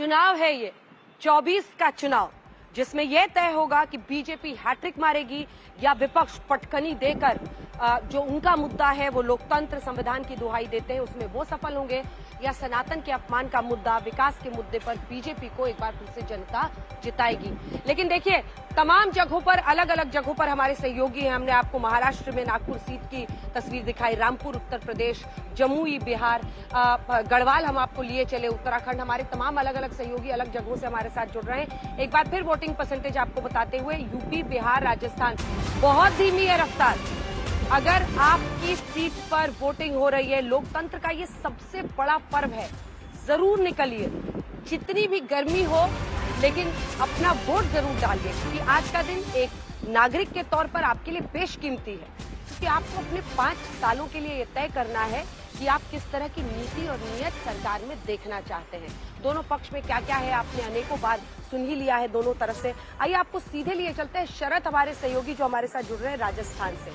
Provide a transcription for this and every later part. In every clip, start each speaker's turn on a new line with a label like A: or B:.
A: चुनाव है ये 24 का चुनाव, जिसमें यह तय होगा कि बीजेपी हैट्रिक मारेगी या विपक्ष पटकनी देकर जो उनका मुद्दा है वो लोकतंत्र संविधान की दुहाई देते हैं उसमें वो सफल होंगे, या सनातन के अपमान का मुद्दा, विकास के मुद्दे पर बीजेपी को एक बार फिर से जनता जिताएगी। लेकिन देखिए, तमाम जगहों पर, अलग अलग जगहों पर हमारे सहयोगी हैं। हमने आपको महाराष्ट्र में नागपुर सीट की तस्वीर दिखाई, रामपुर उत्तर प्रदेश, जमुई बिहार, गढ़वाल हम आपको लिए चले उत्तराखंड। हमारे तमाम अलग अलग सहयोगी अलग जगहों से हमारे साथ जुड़ रहे हैं। एक बार फिर वोटिंग परसेंटेज आपको बताते हुए, यूपी, बिहार, राजस्थान बहुत धीमी है रफ्तार। अगर आपकी सीट पर वोटिंग हो रही है, लोकतंत्र का ये सबसे बड़ा पर्व है, जरूर निकलिए, जितनी भी गर्मी हो लेकिन अपना वोट जरूर डालिए, क्योंकि आज का दिन एक नागरिक के तौर पर आपके लिए बेशकीमती है, क्योंकि आपको अपने 5 सालों के लिए ये तय करना है कि आप किस तरह की नीति और नीयत सरकार में देखना चाहते हैं। दोनों पक्ष में क्या क्या है आपने अनेकों बार सुन ही लिया है दोनों तरफ से। आइए आपको सीधे लिए चलते हैं शरद, हमारे सहयोगी जो हमारे साथ जुड़ रहे हैं राजस्थान से।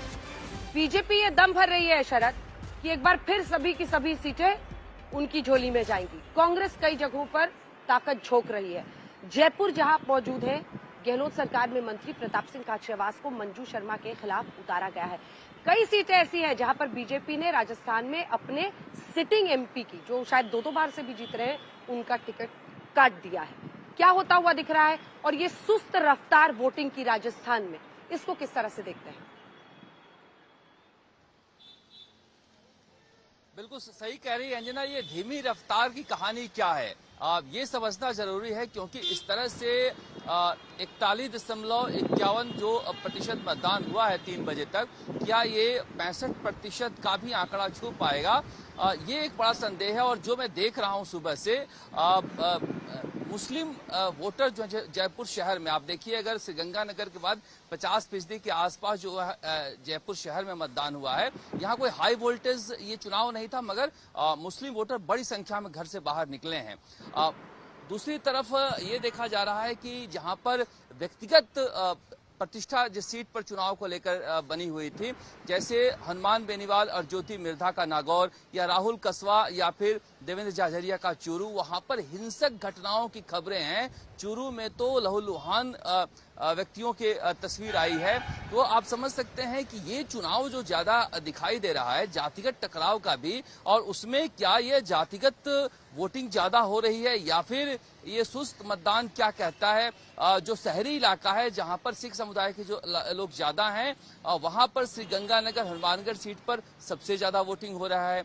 A: बीजेपी ये दम भर रही है शरद कि एक बार फिर सभी की सभी सीटें उनकी झोली में जाएंगी। कांग्रेस कई जगहों पर ताकत झोंक रही है। जयपुर जहां मौजूद है, गहलोत सरकार में मंत्री प्रताप सिंह खाचरियावास को मंजू शर्मा के खिलाफ उतारा गया है। कई सीटें ऐसी हैं जहां पर बीजेपी ने राजस्थान में अपने सिटिंग एमपी की, जो शायद 2-2 बार से भी जीत रहे हैं, उनका टिकट काट दिया है। क्या होता हुआ दिख रहा है, और ये सुस्त रफ्तार वोटिंग की राजस्थान में, इसको किस तरह से देखते हैं?
B: बिल्कुल सही कह रही है अंजना, ये धीमी रफ्तार की कहानी क्या है ये समझना जरूरी है, क्योंकि इस तरह से 41.51 जो प्रतिशत मतदान हुआ है 3 बजे तक, क्या ये 65% का भी आंकड़ा छू पाएगा, ये एक बड़ा संदेह है। और जो मैं देख रहा हूं सुबह से, मुस्लिम वोटर जो जयपुर शहर में, आप देखिए, अगर श्रीगंगानगर के बाद 50% के आसपास जो जयपुर शहर में मतदान हुआ है, यहाँ कोई हाई वोल्टेज ये चुनाव नहीं था, मगर मुस्लिम वोटर बड़ी संख्या में घर से बाहर निकले हैं। दूसरी तरफ ये देखा जा रहा है कि जहां पर व्यक्तिगत प्रतिष्ठा जिस सीट पर चुनाव को लेकर बनी हुई थी, जैसे हनुमान बेनीवाल और ज्योति मिर्धा का नागौर, या राहुल कसवा या फिर देवेंद्र झाझरिया का चूरू, वहां पर हिंसक घटनाओं की खबरें हैं। चूरू में तो लहूलुहान व्यक्तियों के तस्वीर आई है। तो आप समझ सकते हैं कि ये चुनाव जो ज्यादा दिखाई दे रहा है जातिगत टकराव का भी, और उसमें क्या ये जातिगत वोटिंग ज्यादा हो रही है या फिर ये सुस्त मतदान क्या कहता है। जो शहरी इलाका है जहां पर सिख समुदाय के जो लोग ज्यादा हैं, वहां पर श्रीगंगानगर हनुमानगढ़ सीट पर सबसे ज्यादा वोटिंग हो रहा है।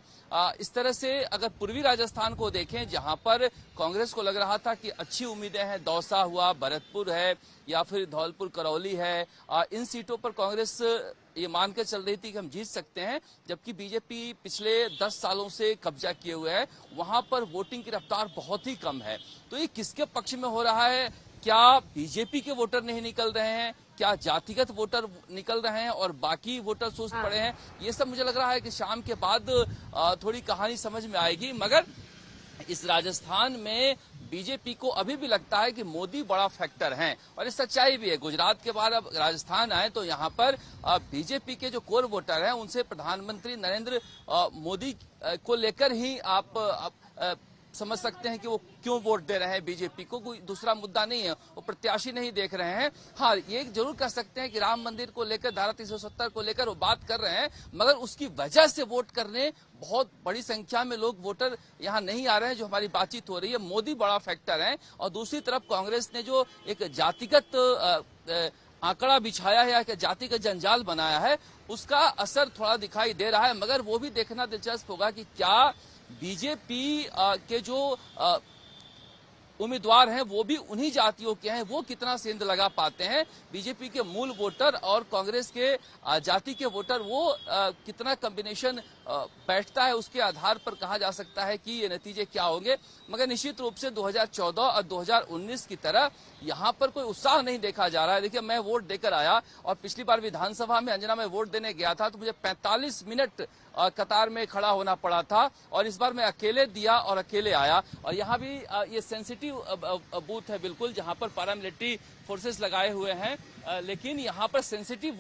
B: इस तरह से अगर पूर्वी राजस्थान को देखें, जहां पर कांग्रेस को लग रहा था कि अच्छी उम्मीदें हैं, दौसा हुआ, भरतपुर है या फिर धौलपुर करौली है, इन सीटों पर कांग्रेस ये मानकर चल रही थी कि हम जीत सकते हैं, जबकि बीजेपी पिछले 10 सालों से कब्जा किए हुए है, वहां पर वोटिंग की रफ्तार बहुत ही कम है। तो ये किसके पक्ष में हो रहा है? क्या बीजेपी के वोटर नहीं निकल रहे हैं, क्या जातिगत वोटर निकल रहे हैं और बाकी वोटर सुस्त पड़े हैं? ये सब मुझे लग रहा है कि शाम के बाद थोड़ी कहानी समझ में आएगी। मगर इस राजस्थान में बीजेपी को अभी भी लगता है कि मोदी बड़ा फैक्टर है, और ये सच्चाई भी है। गुजरात के बाद अब राजस्थान आए तो यहाँ पर बीजेपी के जो कोर वोटर हैं, उनसे प्रधानमंत्री नरेंद्र मोदी को लेकर ही आप समझ सकते हैं कि वो क्यों वोट दे रहे हैं बीजेपी को। कोई दूसरा मुद्दा नहीं है, वो प्रत्याशी नहीं देख रहे हैं। हाँ, ये जरूर कह सकते हैं कि राम मंदिर को लेकर, धारा 370 को लेकर वो बात कर रहे हैं, मगर उसकी वजह से वोट करने बहुत बड़ी संख्या में लोग वोटर यहाँ नहीं आ रहे हैं, जो हमारी बातचीत हो रही है। मोदी बड़ा फैक्टर है। और दूसरी तरफ कांग्रेस ने जो एक जातिगत आंकड़ा बिछाया है या जातिगत जंजाल बनाया है, उसका असर थोड़ा दिखाई दे रहा है। मगर वो भी देखना दिलचस्प होगा कि क्या बीजेपी के जो उम्मीदवार हैं वो भी उन्हीं जातियों के हैं, वो कितना सेंध लगा पाते हैं। बीजेपी के मूल वोटर और कांग्रेस के जाति के वोटर, वो कितना कॉम्बिनेशन बैठता है, उसके आधार पर कहा जा सकता है कि ये नतीजे क्या होंगे। मगर निश्चित रूप से 2014 और 2019 की तरह यहाँ पर कोई उत्साह नहीं देखा जा रहा है। देखिए, मैं वोट देकर आया और पिछली बार विधानसभा में अंजना में वोट देने गया था तो मुझे 45 मिनट कतार में खड़ा होना पड़ा था, और इस बार मैं अकेले दिया और अकेले आया। और यहाँ भी ये सेंसिटिव बूथ है बिल्कुल, जहाँ पर पैरामिलिट्री फोर्सेस लगाए हुए हैं, लेकिन यहाँ पर सेंसिटिव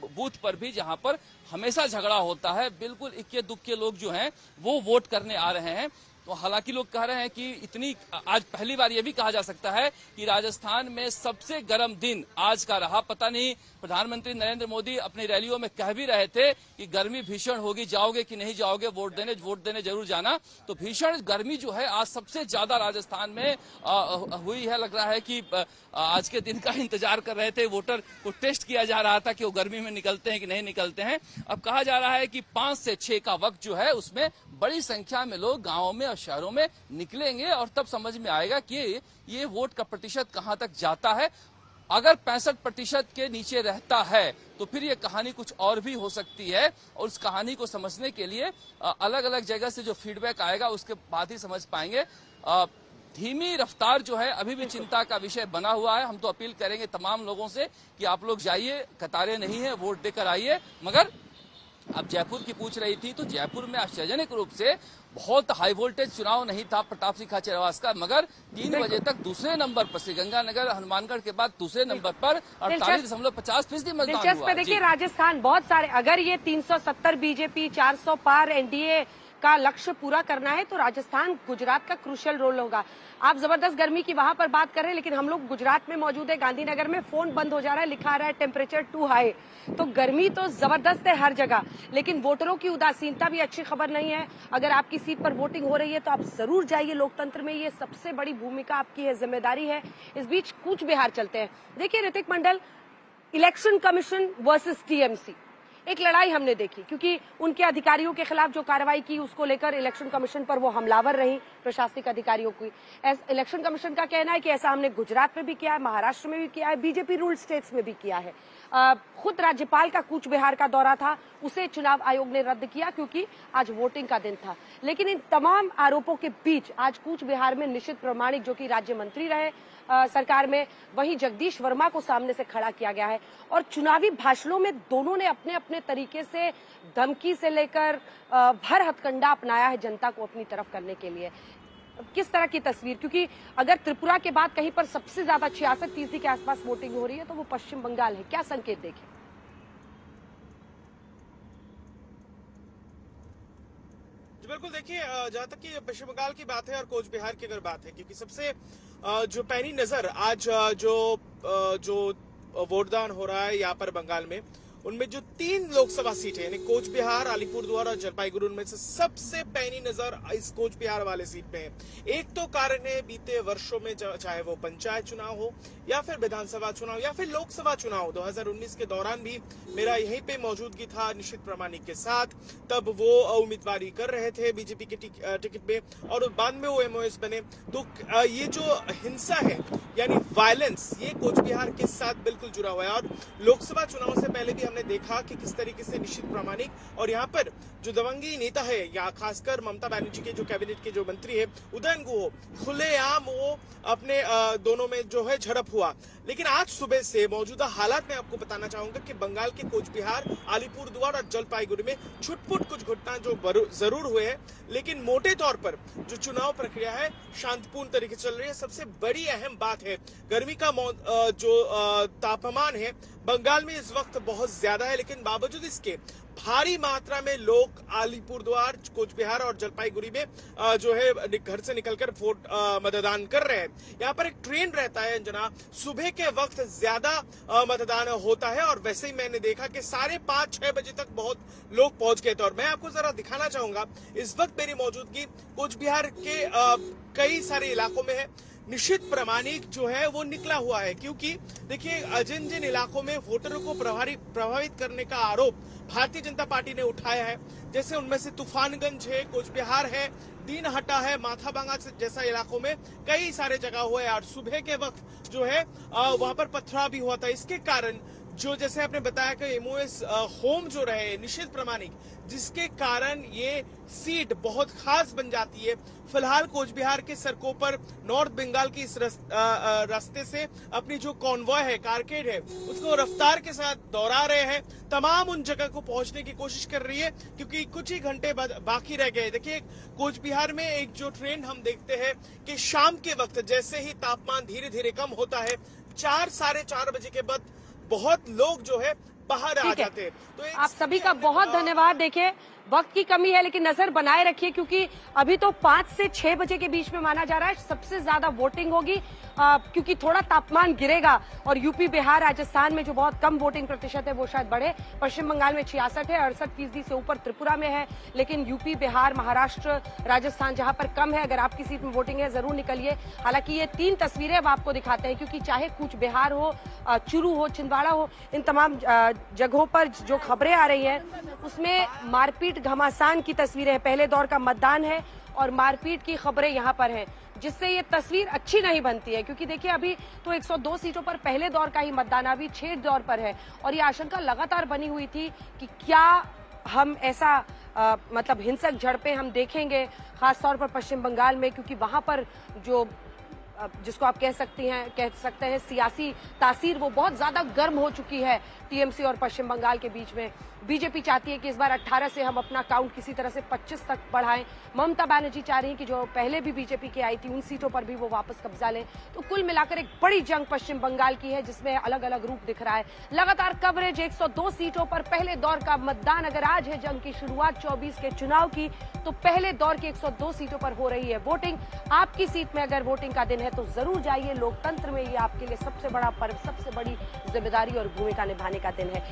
B: बूथ पर भी, जहाँ पर हमेशा झगड़ा होता है, बिल्कुल इक्के दुक्के लोग जो हैं वो वोट करने आ रहे हैं। तो हालांकि लोग कह रहे हैं कि इतनी आज पहली बार ये भी कहा जा सकता है कि राजस्थान में सबसे गर्म दिन आज का रहा। पता नहीं प्रधानमंत्री नरेंद्र मोदी अपनी रैलियों में कह भी रहे थे कि गर्मी भीषण होगी, जाओगे कि नहीं जाओगे, वोट देने जरूर जाना। तो भीषण गर्मी जो है आज सबसे ज्यादा राजस्थान में हुई है। लग रहा है कि आज के दिन का इंतजार कर रहे थे, वोटर को टेस्ट किया जा रहा था कि वो गर्मी में निकलते हैं कि नहीं निकलते हैं। अब कहा जा रहा है कि 5 से 6 का वक्त जो है उसमें बड़ी संख्या में लोग गांवों में और शहरों में निकलेंगे और तब समझ में आएगा कि ये वोट का प्रतिशत कहां तक जाता है। अगर 65% के नीचे रहता है तो फिर ये कहानी कुछ और भी हो सकती है और उस कहानी को समझने के लिए अलग अलग जगह से जो फीडबैक आएगा उसके बाद ही समझ पाएंगे। धीमी रफ्तार जो है अभी भी चिंता का विषय बना हुआ है। हम तो अपील करेंगे तमाम लोगों से कि आप लोग जाइए, कतारें नहीं है, वोट देकर आइए। मगर अब जयपुर की पूछ रही थी तो जयपुर में आश्चर्यजनक रूप से बहुत हाई वोल्टेज चुनाव नहीं था प्रताप सिंह खाचरियावास का, मगर 3 बजे तक दूसरे नंबर पर श्रीगंगानगर हनुमानगढ़ के बाद दूसरे नंबर पर 48.50% मतदान हुआ।
A: देखिए राजस्थान बहुत सारे, अगर ये 370 बीजेपी 400 पार एनडीए का लक्ष्य पूरा करना है तो राजस्थान गुजरात का क्रूशियल रोल होगा। आप जबरदस्त गर्मी की वहां पर बात कर रहे हैं, लेकिन हम लोग गुजरात में मौजूद है, गांधीनगर में फोन बंद हो जा रहा है, लिखा आ रहा है टेम्परेचर टू हाई। तो गर्मी तो जबरदस्त है हर जगह, लेकिन वोटरों की उदासीनता भी अच्छी खबर नहीं है। अगर आपकी सीट पर वोटिंग हो रही है तो आप जरूर जाइए, लोकतंत्र में ये सबसे बड़ी भूमिका आपकी है, जिम्मेदारी है। इस बीच कूच बिहार चलते हैं। देखिए ऋतिक मंडल, इलेक्शन कमीशन वर्सेस टीएमसी, एक लड़ाई हमने देखी क्योंकि उनके अधिकारियों के खिलाफ जो कार्रवाई की उसको लेकर इलेक्शन कमीशन पर वो हमलावर रही प्रशासनिक अधिकारियों की। इलेक्शन कमीशन का कहना है कि ऐसा हमने गुजरात में भी किया है, महाराष्ट्र में भी किया है, बीजेपी रूल स्टेट्स में भी किया है। खुद राज्यपाल का कूच बिहार का दौरा था, उसे चुनाव आयोग ने रद्द किया क्योंकि आज वोटिंग का दिन था। लेकिन इन तमाम आरोपों के बीच आज कूच बिहार में निशित प्रामाणिक जो कि राज्य मंत्री रहे सरकार में, वहीं जगदीश वर्मा को सामने से खड़ा किया गया है और चुनावी भाषणों में दोनों ने अपने अपने तरीके से धमकी से लेकर भर हथकंडा अपनाया है जनता को अपनी तरफ करने के लिए। किस तरह की तस्वीर, क्योंकि अगर त्रिपुरा के बाद कहीं पर सबसे ज्यादा 66% के आसपास वोटिंग हो रही है तो वो पश्चिम बंगाल है, क्या संकेत देखें?
C: बिल्कुल, देखिए जहां तक कि पश्चिम बंगाल की बात है और कोच बिहार की अगर बात है, क्योंकि सबसे जो पैनी नजर आज जो वोटदान हो रहा है यहाँ पर बंगाल में, उनमें जो 3 लोकसभा सीटें यानी कोच बिहार, अलीपुरद्वार और जलपाईगुड़ी, उनमें से सबसे पैनी नजर इस कोच बिहार वाले सीट पे है। एक तो कारण है बीते वर्षों में, चाहे वो पंचायत चुनाव हो या फिर विधानसभा चुनाव या फिर लोकसभा चुनाव, 2019 के दौरान भी मेरा यहीं पे मौजूदगी था निशित प्रामाणिक के साथ। तब वो उम्मीदवारी कर रहे थे बीजेपी के टिकट पे और बाद में वो एमओएस बने। तो ये जो हिंसा है यानी वायलेंस, ये कोच बिहार के साथ बिल्कुल जुड़ा हुआ है। और लोकसभा चुनाव से पहले भी हमने देखा कि किस तरीके से निशित प्रामाणिक और यहाँ पर जो दबंगी नेता है, या खासकर ममता बनर्जी के जो कैबिनेट के जो मंत्री है उदयन गुह, खुलेआम वो अपने दोनों में जो है झड़प हुआ। लेकिन आज सुबह से मौजूदा हालात में आपको बताना चाहूंगा कि बंगाल के कोच बिहार, अलीपुरद्वार और जलपाईगुड़ी में छुटपुट कुछ घटना जो जरूर हुए हैं, लेकिन मोटे तौर पर जो चुनाव प्रक्रिया है शांतिपूर्ण तरीके से चल रही है। सबसे बड़ी अहम बात है गर्मी का जो तापमान है बंगाल में इस वक्त बहुत ज्यादा है, लेकिन बावजूद इसके भारी मात्रा में लोग अलीपुरद्वार, कोच बिहार और जलपाईगुड़ी में जो है घर से निकलकर वोट मतदान कर रहे हैं। यहाँ पर एक ट्रेंड रहता है अंजना, सुबह के वक्त ज्यादा मतदान होता है और वैसे ही मैंने देखा कि 5:30-6 बजे तक बहुत लोग पहुंच गए थे। और मैं आपको जरा दिखाना चाहूंगा, इस वक्त मेरी मौजूदगी कोच बिहार के कई सारे इलाकों में है। निशित प्रामाणिक जो है वो निकला हुआ है, क्योंकि देखिए जिन जिन इलाकों में वोटरों को प्रभावित करने का आरोप भारतीय जनता पार्टी ने उठाया है, जैसे उनमें से तूफानगंज है, कोच बिहार है, दीनहट्टा है, माथाबांगा जैसा इलाकों में कई सारे जगह हुए और सुबह के वक्त जो है वहां पर पथराव भी हुआ था। इसके कारण जो जैसे आपने बताया कि एमओएस होम जो रहे निशित प्रामाणिक, जिसके कारण ये सीट बहुत खास बन जाती है। फिलहाल कोच बिहार के सड़कों पर नॉर्थ बंगाल की इस रास्ते से अपनी जो कॉन्वॉय है, कारकेड है, उसको रफ्तार के साथ दोहरा रहे हैं। तमाम उन जगह को पहुंचने की कोशिश कर रही है क्योंकि कुछ ही घंटे बाकी रह गए। देखिए कोच बिहार में एक जो ट्रेंड हम देखते हैं कि शाम के वक्त जैसे ही तापमान धीरे धीरे कम होता है, 4-4:30 बजे के बाद बहुत लोग जो है बाहर आ जाते हैं।
A: तो आप सभी का बहुत धन्यवाद। देखिए वक्त की कमी है, लेकिन नजर बनाए रखिए क्योंकि अभी तो 5 से 6 बजे के बीच में माना जा रहा है सबसे ज्यादा वोटिंग होगी, क्योंकि थोड़ा तापमान गिरेगा और यूपी, बिहार, राजस्थान में जो बहुत कम वोटिंग प्रतिशत है वो शायद बढ़े। पश्चिम बंगाल में 66 है, 68% से ऊपर त्रिपुरा में है, लेकिन यूपी, बिहार, महाराष्ट्र, राजस्थान जहां पर कम है, अगर आपकी सीट में वोटिंग है जरूर निकलिए। हालांकि ये 3 तस्वीरें अब आपको दिखाते हैं, क्योंकि चाहे कूच बिहार हो, चुरू हो, छिंदवाड़ा हो, इन तमाम जगहों पर जो खबरें आ रही हैं उसमें मारपीट, घमासान की तस्वीरें हैं। पहले दौर का मतदान है और मारपीट की खबरें यहां पर हैं, जिससे ये तस्वीर अच्छी नहीं बनती है। क्योंकि देखिए अभी तो 102 सीटों पर पहले दौर का ही मतदान, अभी 6 दौर पर है और ये आशंका लगातार बनी हुई थी कि क्या हम ऐसा मतलब हिंसक झड़पें हम देखेंगे, खासतौर पर पश्चिम बंगाल में, क्योंकि वहां पर जो जिसको आप कह सकते हैं सियासी तासीर वो बहुत ज्यादा गर्म हो चुकी है टीएमसी और पश्चिम बंगाल के बीच में। बीजेपी चाहती है कि इस बार 18 से हम अपना काउंट किसी तरह से 25 तक बढ़ाएं। ममता बनर्जी चाह रही हैं कि जो पहले भी बीजेपी की आई थी उन सीटों पर भी वो वापस कब्जा लें। तो कुल मिलाकर एक बड़ी जंग पश्चिम बंगाल की है, जिसमें अलग अलग रूप दिख रहा है। लगातार कवरेज 102 सीटों पर पहले दौर का मतदान। अगर आज है जंग की शुरुआत 24 के चुनाव की, तो पहले दौर की 102 सीटों पर हो रही है वोटिंग। आपकी सीट में अगर वोटिंग का दिन है तो जरूर जाइए। लोकतंत्र में ये आपके लिए सबसे बड़ा पर्व, सबसे बड़ी जिम्मेदारी और भूमिका निभाने का दिन है।